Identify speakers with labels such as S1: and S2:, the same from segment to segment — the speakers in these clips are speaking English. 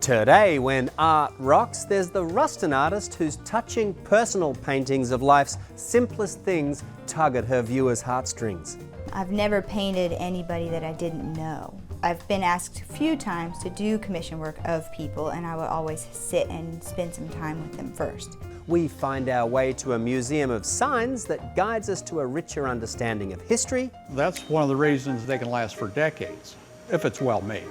S1: Today, when art rocks, there's the Ruston artist whose touching personal paintings of life's simplest things tug at her viewers' heartstrings.
S2: I've never painted anybody that I didn't know. I've been asked a few times to do commission work of people, and I would always sit and spend some time with them first.
S1: We find our way to a museum of signs that guides us to a richer understanding of history.
S3: That's one of the reasons they can last for decades, if it's well made.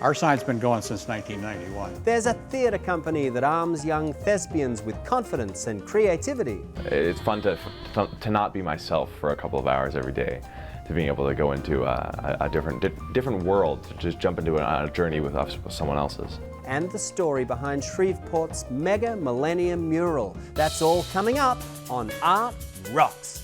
S3: Our sign's been going since 1991.
S1: There's a theatre company that arms young thespians with confidence and creativity.
S4: It's fun to not be myself for a couple of hours every day, to being able to go into a different world, to just jump into a journey with someone else's.
S1: And the story behind Shreveport's mega Millennium mural. That's all coming up on Art Rocks.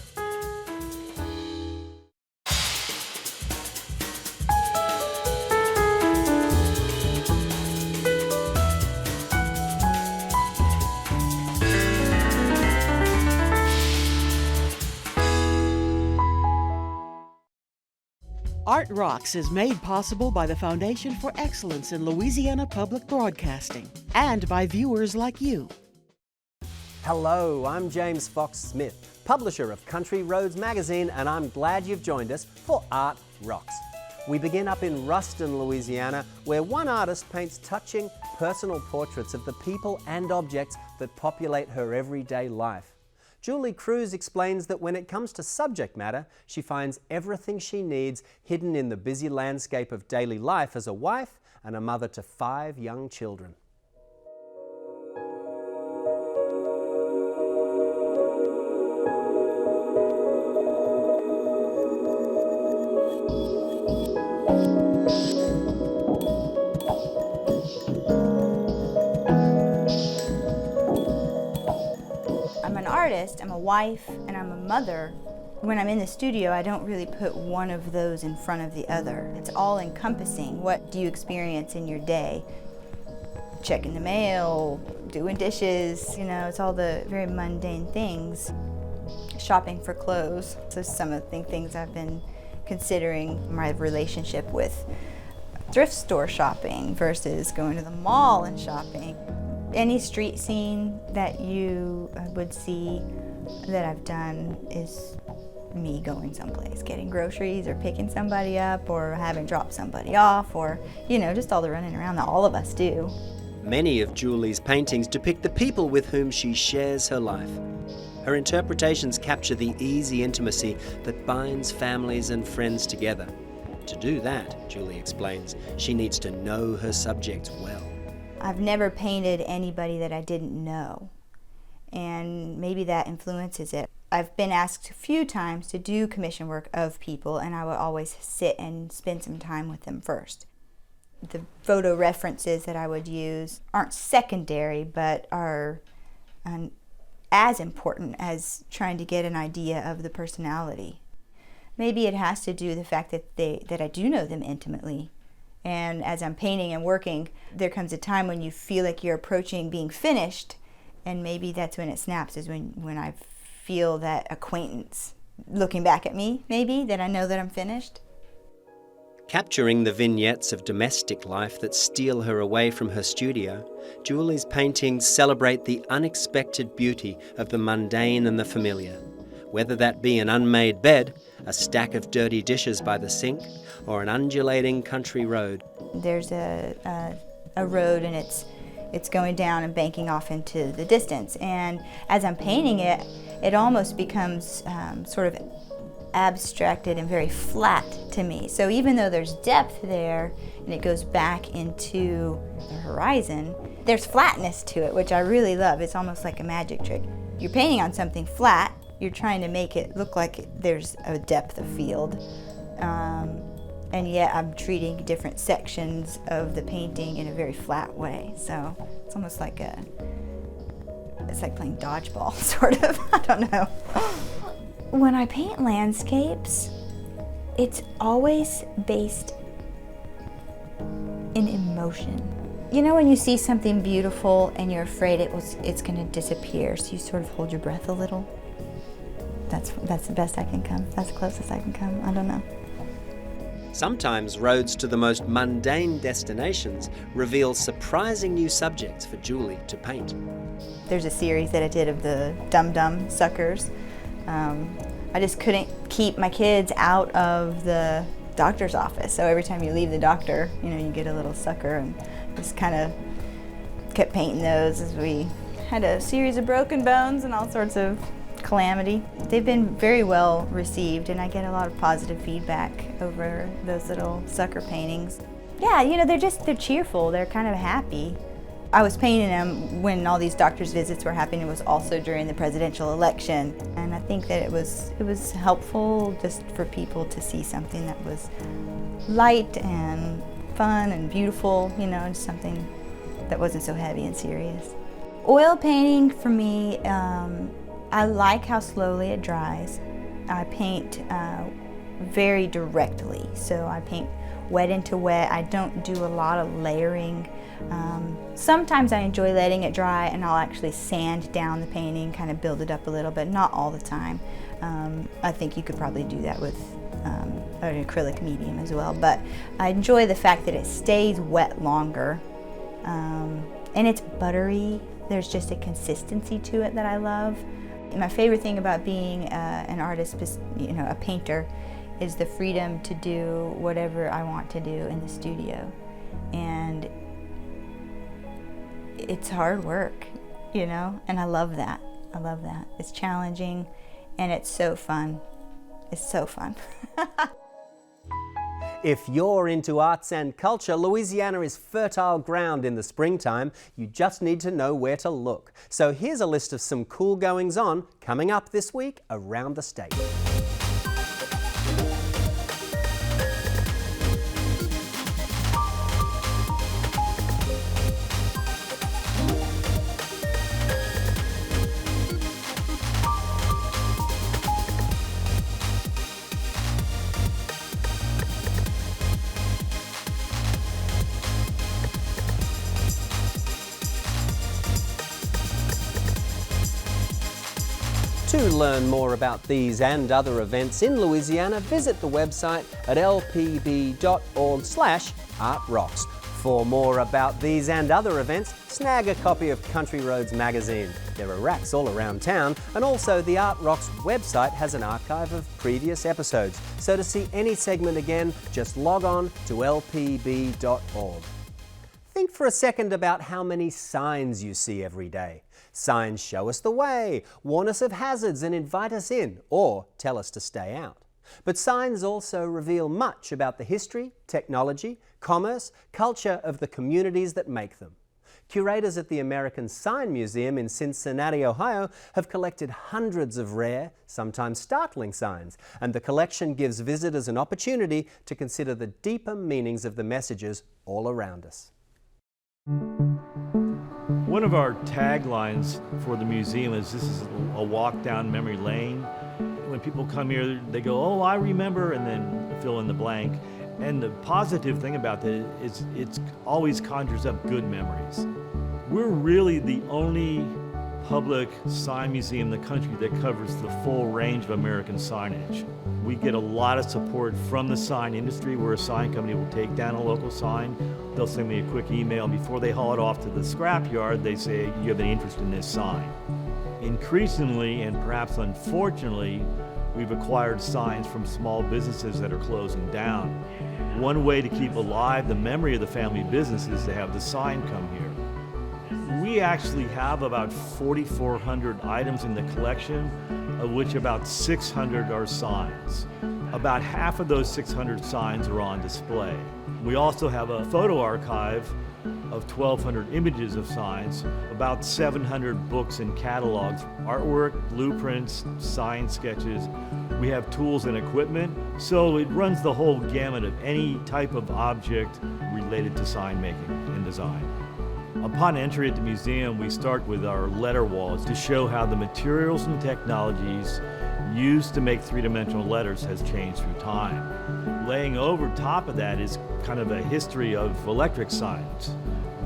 S5: Art Rocks is made possible by the Foundation for Excellence in Louisiana Public Broadcasting and by viewers like you.
S1: Hello, I'm James Fox Smith, publisher of Country Roads magazine, and I'm glad you've joined us for Art Rocks. We begin up in Ruston, Louisiana, where one artist paints touching personal portraits of the people and objects that populate her everyday life. Julie Cruz explains that when it comes to subject matter, she finds everything she needs hidden in the busy landscape of daily life as a wife and a mother to 5 young children.
S2: I'm an artist, I'm a wife, and I'm a mother. When I'm in the studio, I don't really put one of those in front of the other. It's all encompassing. What do you experience in your day? Checking the mail, doing dishes, it's all the very mundane things. Shopping for clothes. So some of the things I've been considering my relationship with thrift store shopping versus going to the mall and shopping. Any street scene that you would see that I've done is me going someplace, getting groceries or picking somebody up or having dropped somebody off or, just all the running around that all of us do.
S1: Many of Julie's paintings depict the people with whom she shares her life. Her interpretations capture the easy intimacy that binds families and friends together. To do that, Julie explains, she needs to know her subjects well.
S2: I've never painted anybody that I didn't know, and maybe that influences it. I've been asked a few times to do commission work of people, and I would always sit and spend some time with them first. The photo references that I would use aren't secondary, but are as important as trying to get an idea of the personality. Maybe it has to do with the fact that I do know them intimately. And as I'm painting and working, there comes a time when you feel like you're approaching being finished, and maybe that's when it snaps, is when I feel that acquaintance looking back at me, maybe, that I know that I'm finished.
S1: Capturing the vignettes of domestic life that steal her away from her studio, Julie's paintings celebrate the unexpected beauty of the mundane and the familiar. Whether that be an unmade bed, a stack of dirty dishes by the sink, or an undulating country road.
S2: There's a road, and it's going down and banking off into the distance. And as I'm painting it, it almost becomes sort of abstracted and very flat to me. So even though there's depth there, and it goes back into the horizon, there's flatness to it, which I really love. It's almost like a magic trick. You're painting on something flat, you're trying to make it look like there's a depth of field. And yet I'm treating different sections of the painting in a very flat way. So it's almost like it's like playing dodgeball, sort of. I don't know. When I paint landscapes, it's always based in emotion. When you see something beautiful and you're afraid it's going to disappear, so you sort of hold your breath a little. That's the best I can come. That's the closest I can come. I don't know.
S1: Sometimes roads to the most mundane destinations reveal surprising new subjects for Julie to paint.
S2: There's a series that I did of the dum-dum suckers. I just couldn't keep my kids out of the doctor's office. So every time you leave the doctor, you get a little sucker, and just kind of kept painting those as we had a series of broken bones and all sorts of calamity. They've been very well received, and I get a lot of positive feedback over those little sucker paintings. Yeah, they're cheerful, they're kind of happy. I was painting them when all these doctor's visits were happening. It was also during the presidential election, and I think that it was helpful just for people to see something that was light and fun and beautiful, and something that wasn't so heavy and serious. Oil painting for me, I like how slowly it dries. I paint very directly, so I paint wet into wet. I don't do a lot of layering. Sometimes I enjoy letting it dry, and I'll actually sand down the painting, kind of build it up a little bit, not all the time. I think you could probably do that with an acrylic medium as well, but I enjoy the fact that it stays wet longer, and it's buttery. There's just a consistency to it that I love. My favorite thing about being an artist, a painter, is the freedom to do whatever I want to do in the studio. And it's hard work, and I love that. I love that. It's challenging, and it's so fun. It's so fun.
S1: If you're into arts and culture, Louisiana is fertile ground in the springtime. You just need to know where to look. So here's a list of some cool goings-on coming up this week around the state. To learn more about these and other events in Louisiana, visit the website at lpb.org/artrocks. For more about these and other events, snag a copy of Country Roads magazine. There are racks all around town, and also the Art Rocks website has an archive of previous episodes. So to see any segment again, just log on to lpb.org. Think for a second about how many signs you see every day. Signs show us the way, warn us of hazards and invite us in, or tell us to stay out. But signs also reveal much about the history, technology, commerce, culture of the communities that make them. Curators at the American Sign Museum in Cincinnati, Ohio, have collected hundreds of rare, sometimes startling signs, and the collection gives visitors an opportunity to consider the deeper meanings of the messages all around us.
S6: One of our taglines for the museum is "This is a walk down memory lane." When people come here, they go, "Oh, I remember," and then fill in the blank. And the positive thing about that is it always conjures up good memories. We're really the only public sign museum in the country that covers the full range of American signage. We get a lot of support from the sign industry, where a sign company will take down a local sign. They'll send me a quick email, and before they haul it off to the scrapyard, they say, "You have any interest in this sign?" Increasingly, and perhaps unfortunately, we've acquired signs from small businesses that are closing down. One way to keep alive the memory of the family business is to have the sign come here. We actually have about 4,400 items in the collection, of which about 600 are signs. About half of those 600 signs are on display. We also have a photo archive of 1,200 images of signs, about 700 books and catalogs, artwork, blueprints, sign sketches. We have tools and equipment, so it runs the whole gamut of any type of object related to sign making and design. Upon entry at the museum, we start with our letter walls to show how the materials and technologies used to make three-dimensional letters has changed through time. Laying over top of that is kind of a history of electric signs.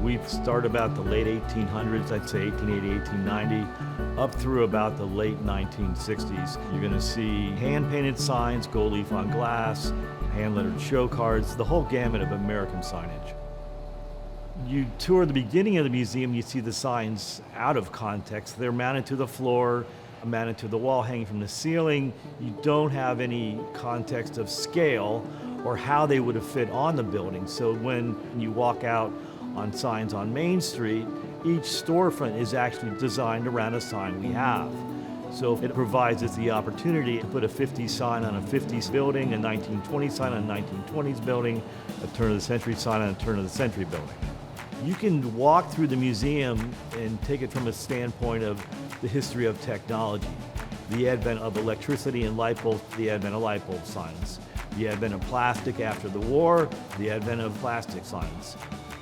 S6: We start about the late 1800s, I'd say 1880, 1890, up through about the late 1960s. You're going to see hand-painted signs, gold leaf on glass, hand-lettered show cards, the whole gamut of American signage. You tour the beginning of the museum, you see the signs out of context. They're mounted to the floor, mounted to the wall, hanging from the ceiling. You don't have any context of scale or how they would have fit on the building. So when you walk out on signs on Main Street, each storefront is actually designed around a sign we have. So it provides us the opportunity to put a 50s sign on a 50s building, a 1920s sign on a 1920s building, a turn of the century sign on a turn of the century building. You can walk through the museum and take it from a standpoint of the history of technology, the advent of electricity and light bulbs, the advent of light bulb signs, the advent of plastic after the war, the advent of plastic signs.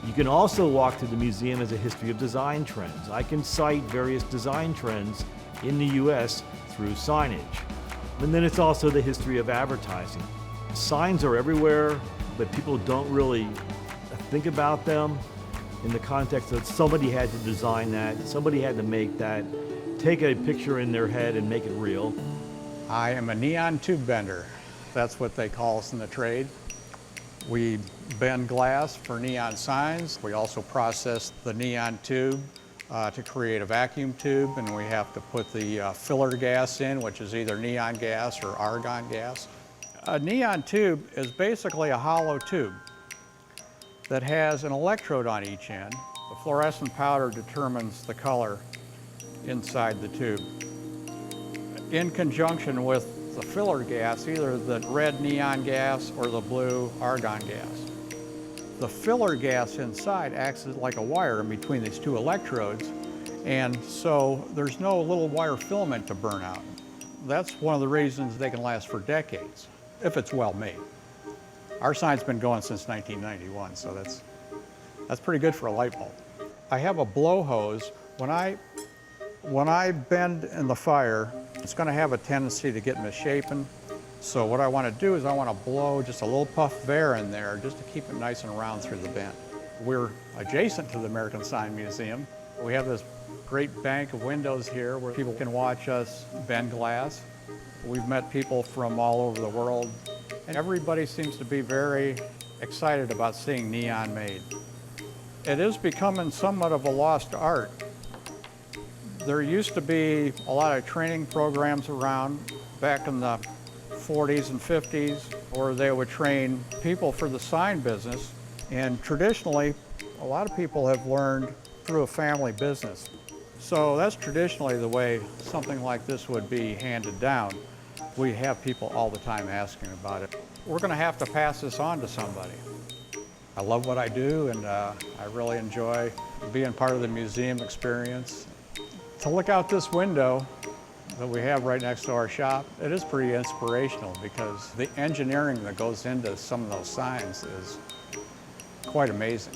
S6: You can also walk through the museum as a history of design trends. I can cite various design trends in the US through signage. And then it's also the history of advertising. Signs are everywhere, but people don't really think about them in the context that somebody had to design that, somebody had to make that, take a picture in their head and make it real.
S3: I am a neon tube bender. That's what they call us in the trade. We bend glass for neon signs. We also process the neon tube to create a vacuum tube, and we have to put the filler gas in, which is either neon gas or argon gas. A neon tube is basically a hollow tube that has an electrode on each end. The fluorescent powder determines the color inside the tube. In conjunction with the filler gas, either the red neon gas or the blue argon gas. The filler gas inside acts like a wire in between these two electrodes, and so there's no little wire filament to burn out. That's one of the reasons they can last for decades, if it's well made. Our sign's been going since 1991, so that's pretty good for a light bulb. I have a blow hose. When I bend in the fire, it's going to have a tendency to get misshapen. So what I want to do is I want to blow just a little puff of air in there just to keep it nice and round through the bend. We're adjacent to the American Sign Museum. We have this great bank of windows here where people can watch us bend glass. We've met people from all over the world, and everybody seems to be very excited about seeing neon made. It is becoming somewhat of a lost art. There used to be a lot of training programs around back in the 40s and 50s, where they would train people for the sign business. And traditionally, a lot of people have learned through a family business. So that's traditionally the way something like this would be handed down. We have people all the time asking about it. We're going to have to pass this on to somebody. I love what I do, and I really enjoy being part of the museum experience. To look out this window that we have right next to our shop, it is pretty inspirational because the engineering that goes into some of those signs is quite amazing.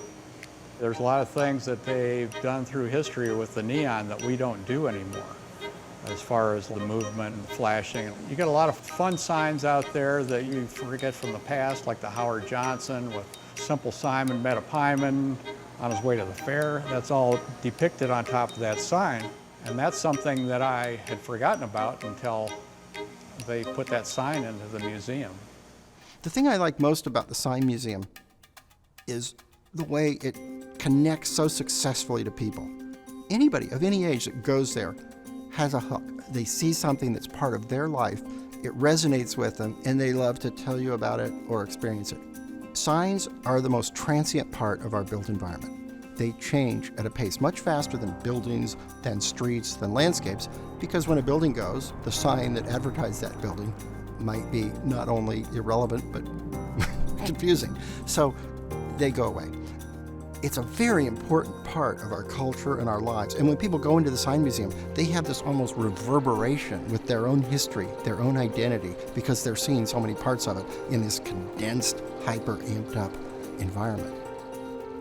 S3: There's a lot of things that they've done through history with the neon that we don't do anymore, as far as the movement and flashing. You get a lot of fun signs out there that you forget from the past, like the Howard Johnson with Simple Simon met a pieman on his way to the fair. That's all depicted on top of that sign. And that's something that I had forgotten about until they put that sign into the museum.
S7: The thing I like most about the Sign Museum is the way it connects so successfully to people. Anybody of any age that goes there has a hook. They see something that's part of their life, it resonates with them, and they love to tell you about it or experience it. Signs are the most transient part of our built environment. They change at a pace much faster than buildings, than streets, than landscapes, because when a building goes, the sign that advertised that building might be not only irrelevant, but confusing. So they go away. It's a very important part of our culture and our lives. And when people go into the Sign Museum, they have this almost reverberation with their own history, their own identity, because they're seeing so many parts of it in this condensed, hyper amped up environment.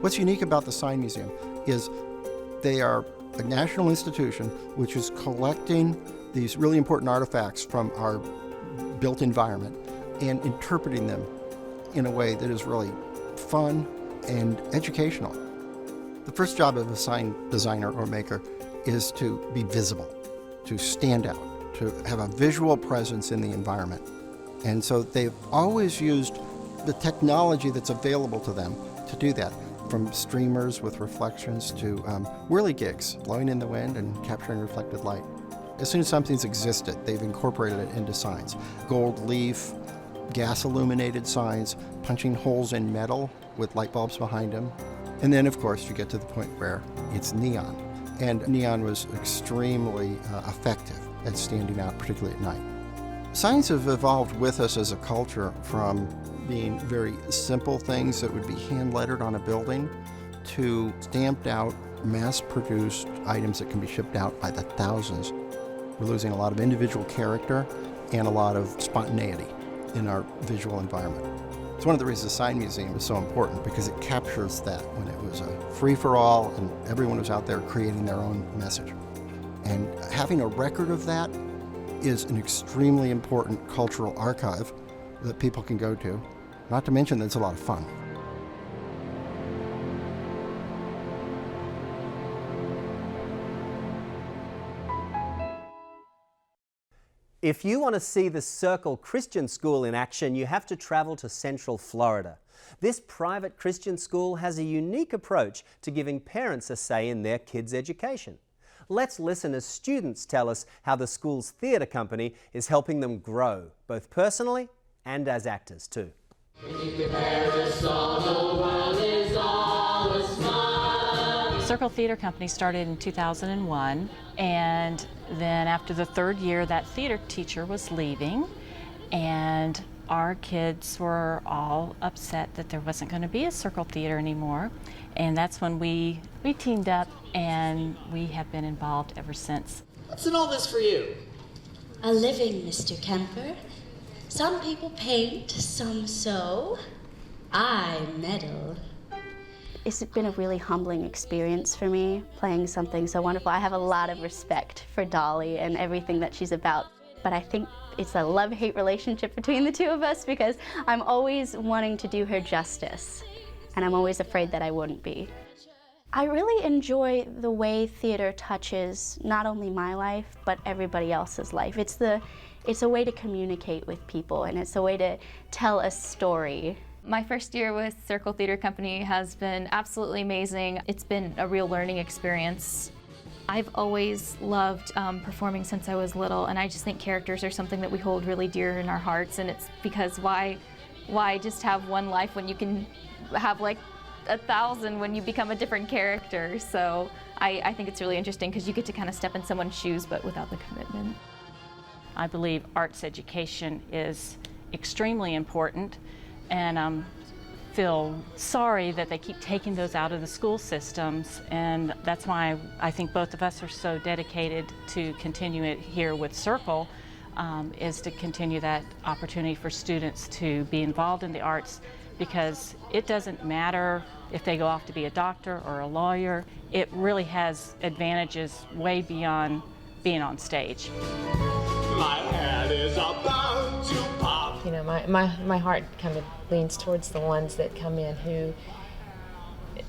S7: What's unique about the Sign Museum is they are a national institution which is collecting these really important artifacts from our built environment and interpreting them in a way that is really fun and educational. The first job of a sign designer or maker is to be visible, to stand out, to have a visual presence in the environment. And so they've always used the technology that's available to them to do that, from streamers with reflections to whirligigs, blowing in the wind and capturing reflected light. As soon as something's existed, they've incorporated it into signs. Gold leaf, gas-illuminated signs, punching holes in metal with light bulbs behind them. And then, of course, you get to the point where it's neon. And neon was extremely effective at standing out, particularly at night. Signs have evolved with us as a culture from being very simple things that would be hand-lettered on a building to stamped out, mass-produced items that can be shipped out by the thousands. We're losing a lot of individual character and a lot of spontaneity in our visual environment. It's one of the reasons the Sign Museum is so important, because it captures that when it was a free-for-all and everyone was out there creating their own message. And having a record of that is an extremely important cultural archive that people can go to, not to mention that it's a lot of fun.
S1: If you want to see the Circle Christian School in action, you have to travel to Central Florida. This private Christian school has a unique approach to giving parents a say in their kids' education. Let's listen as students tell us how the school's theatre company is helping them grow, both personally and as actors too.
S8: Circle Theatre Company started in 2001, and then after the third year, that theater teacher was leaving, and our kids were all upset that there wasn't going to be a Circle Theatre anymore, and that's when we teamed up, and we have been involved ever since.
S9: What's in all this for you?
S10: A living, Mr. Kemper. Some people paint, some sew. I meddle.
S11: It's been a really humbling experience for me, playing something so wonderful. I have a lot of respect for Dolly and everything that she's about, but I think it's a love-hate relationship between the two of us, because I'm always wanting to do her justice, and I'm always afraid that I wouldn't be. I really enjoy the way theater touches not only my life, but everybody else's life. It's a way to communicate with people, and it's a way to tell a story.
S12: My first year with Circle Theatre Company has been absolutely amazing. It's been a real learning experience. I've always loved performing since I was little, and I just think characters are something that we hold really dear in our hearts, and it's because why just have one life when you can have like 1,000 when you become a different character? So I think it's really interesting because you get to kind of step in someone's shoes but without the commitment.
S8: I believe arts education is extremely important, and feel sorry that they keep taking those out of the school systems, and that's why I think both of us are so dedicated to continue it here with Circle, is to continue that opportunity for students to be involved in the arts, because it doesn't matter if they go off to be a doctor or a lawyer. It really has advantages way beyond being on stage.
S9: My head is about to pop.
S13: You know, my heart kind of leans towards the ones that come in who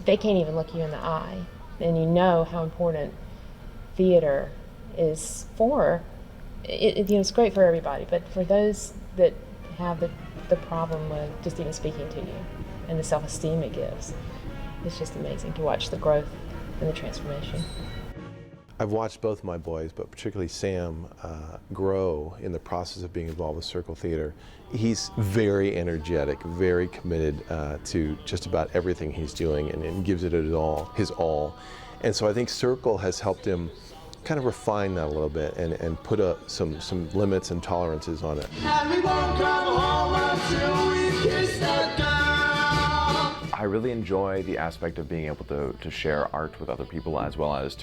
S13: they can't even look you in the eye, and you know how important theater is for it. You know, it's great for everybody, but for those that have the problem with just even speaking to you and the self-esteem it gives, it's just amazing to watch the growth and the transformation.
S14: I've watched both my boys, but particularly Sam, grow in the process of being involved with Circle Theatre. He's very energetic, very committed to just about everything he's doing, and gives it his all. And so I think Circle has helped him kind of refine that a little bit and put some limits and tolerances on it.
S9: And we won't come home until we kiss that girl.
S4: I really enjoy the aspect of being able to share art with other people, as well as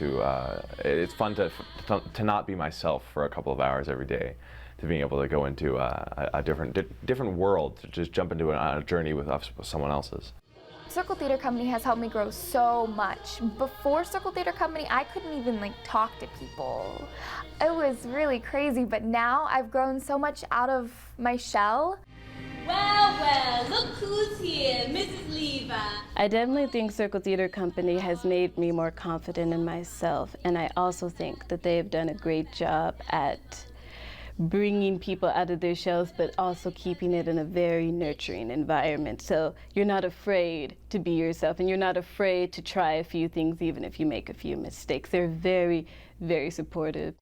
S4: it's fun to not be myself for a couple of hours every day, to being able to go into a different world, to just jump into a journey with someone else's.
S15: Circle Theatre Company has helped me grow so much. Before Circle Theatre Company, I couldn't even talk to people. It was really crazy, but now I've grown so much out of my shell.
S10: Well, look who's here, Mrs. Levi.
S11: I definitely think Circle Theatre Company has made me more confident in myself, and I also think that they have done a great job at
S16: bringing people out of their shells, but also keeping it in a very nurturing environment. So you're not afraid to be yourself, and you're not afraid to try a few things, even if you make a few mistakes. They're very, very supportive.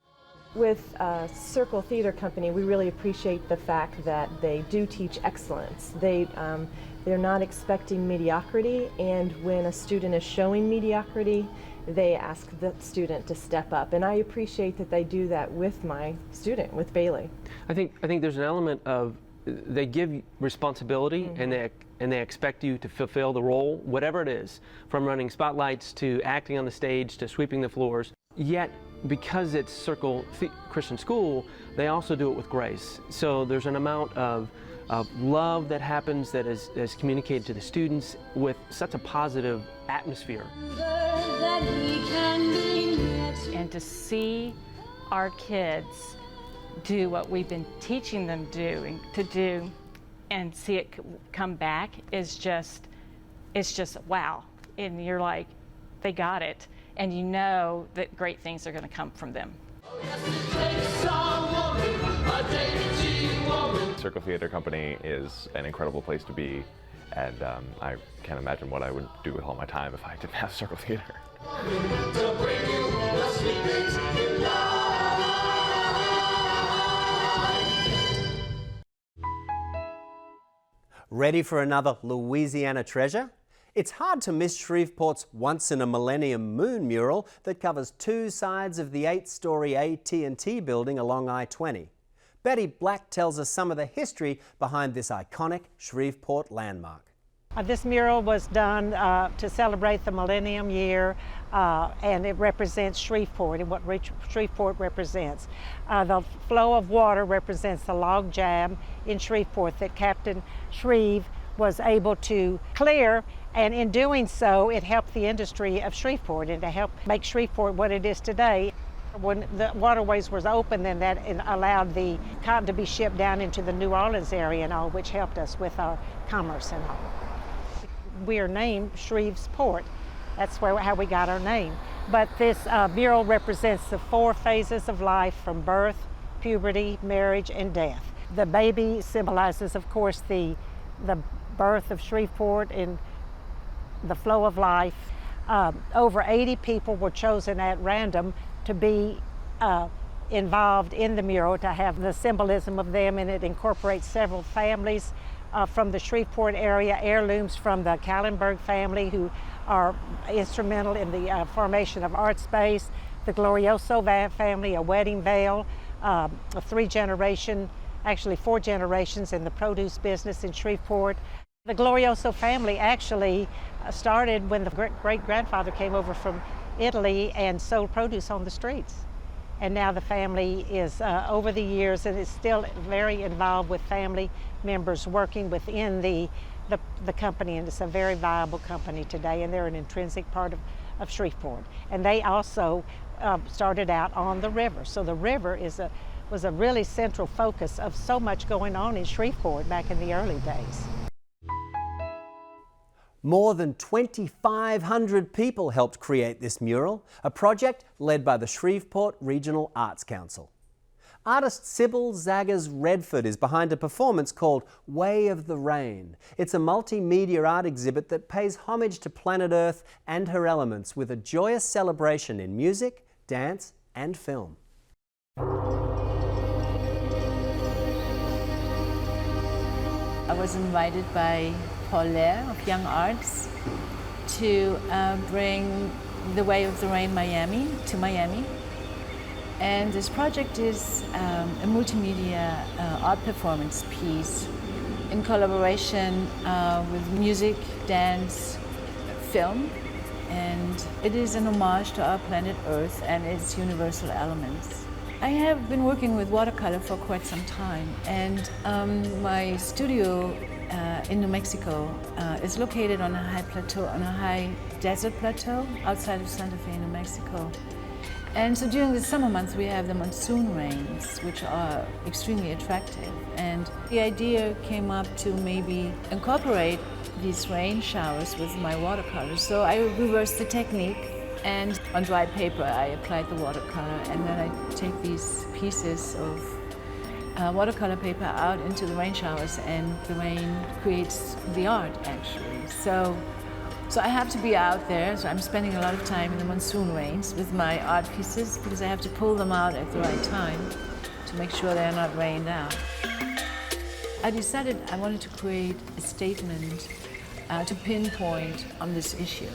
S13: With Circle Theater Company, we really appreciate the fact that they do teach excellence. They're not expecting mediocrity, and when a student is showing mediocrity, they ask the student to step up. And I appreciate that they do that with my student, with Bailey.
S17: I think there's an element of they give responsibility, and they expect you to fulfill the role, whatever it is, from running spotlights to acting on the stage to sweeping the floors. Yet, because it's Circle Christian School, they also do it with grace. So there's an amount of love that happens that is communicated to the students with such a positive atmosphere.
S8: And to see our kids do what we've been teaching them to do and see it come back is just, it's just wow. And you're like, they got it. And you know that great things are going to come from them.
S4: Circle Theater Company is an incredible place to be, and I can't imagine what I would do with all my time if I didn't have Circle Theater.
S1: Ready for another Louisiana treasure? It's hard to miss Shreveport's once-in-a-millennium moon mural that covers two sides of the 8-story AT&T building along I-20. Betty Black tells us some of the history behind this iconic Shreveport landmark.
S18: This mural was done to celebrate the Millennium year, and it represents Shreveport and what Shreveport represents. The flow of water represents the log jam in Shreveport that Captain Shreve was able to clear, and in doing so, it helped the industry of Shreveport and to help make Shreveport what it is today. When the waterways was open, then that allowed the cotton to be shipped down into the New Orleans area and all, which helped us with our commerce and all. We are named Shreveport. That's how we got our name. But this mural represents the 4 phases of life, from birth, puberty, marriage, and death. The baby symbolizes, of course, the birth of Shreveport and the flow of life. Over 80 people were chosen at random to be involved in the mural, to have the symbolism of them, and it incorporates several families from the Shreveport area, heirlooms from the Kallenberg family, who are instrumental in the formation of Art Space, the Glorioso family, a wedding veil, a 3-generation, actually 4 generations in the produce business in Shreveport. The Glorioso family actually started when the great-grandfather came over from Italy and sold produce on the streets. And now the family is, over the years, and is still very involved with family members working within the company, and it's a very viable company today, and they're an intrinsic part of Shreveport. And they also started out on the river. So the river was a really central focus of so much going on in Shreveport back in the early days.
S1: More than 2,500 people helped create this mural, a project led by the Shreveport Regional Arts Council. Artist Sybil Zaggers Redford is behind a performance called Way of the Rain. It's a multimedia art exhibit that pays homage to planet Earth and her elements, with a joyous celebration in music, dance, and film.
S19: I was invited by Paul Lair of Young Arts to bring the Way of the Rain Miami to Miami. And this project is a multimedia art performance piece in collaboration with music, dance, film. And it is an homage to our planet Earth and its universal elements. I have been working with watercolor for quite some time, and my studio in New Mexico is located on a high plateau, on a high desert plateau outside of Santa Fe, New Mexico. And so during the summer months we have the monsoon rains, which are extremely attractive. And the idea came up to maybe incorporate these rain showers with my watercolors. So I reversed the technique, and on dry paper I applied the watercolor, and then I take these pieces of watercolor paper out into the rain showers, and the rain creates the art, actually. So I have to be out there, so I'm spending a lot of time in the monsoon rains with my art pieces because I have to pull them out at the right time to make sure they're not rained out. I decided I wanted to create a statement to pinpoint on this issue.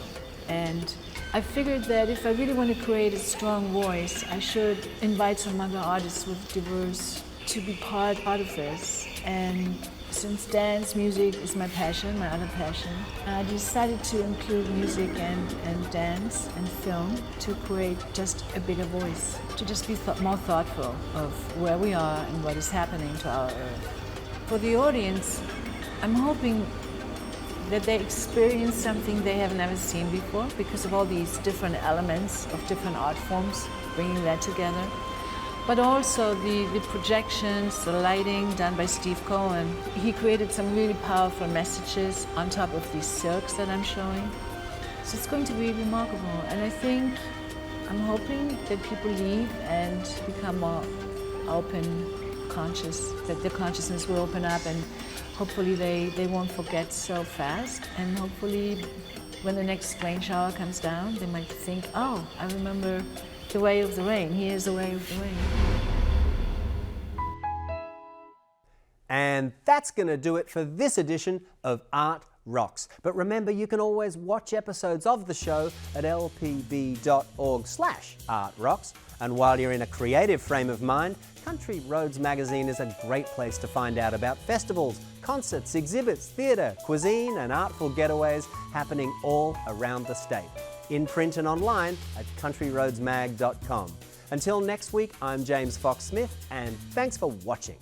S19: And I figured that if I really want to create a strong voice, I should invite some other artists with diverse to be part of this. And since dance music is my passion, my other passion, I decided to include music and dance and film to create just a bigger voice, to just be more thoughtful of where we are and what is happening to our earth. For the audience, I'm hoping that they experience something they have never seen before because of all these different elements of different art forms, bringing that together. But also the projections, the lighting done by Steve Cohen. He created some really powerful messages on top of these silks that I'm showing. So it's going to be remarkable. And I think, I'm hoping that people leave and become more open, conscious, that their consciousness will open up, and hopefully they won't forget so fast, and hopefully when the next rain shower comes down, they might think, oh, I remember the way of the rain. Here's the way of the rain.
S1: And that's going to do it for this edition of Art Rocks. But remember, you can always watch episodes of the show at lpb.org/artrocks. And while you're in a creative frame of mind, Country Roads magazine is a great place to find out about festivals, concerts, exhibits, theatre, cuisine and artful getaways happening all around the state. In print and online at countryroadsmag.com. Until next week, I'm James Fox Smith, and thanks for watching.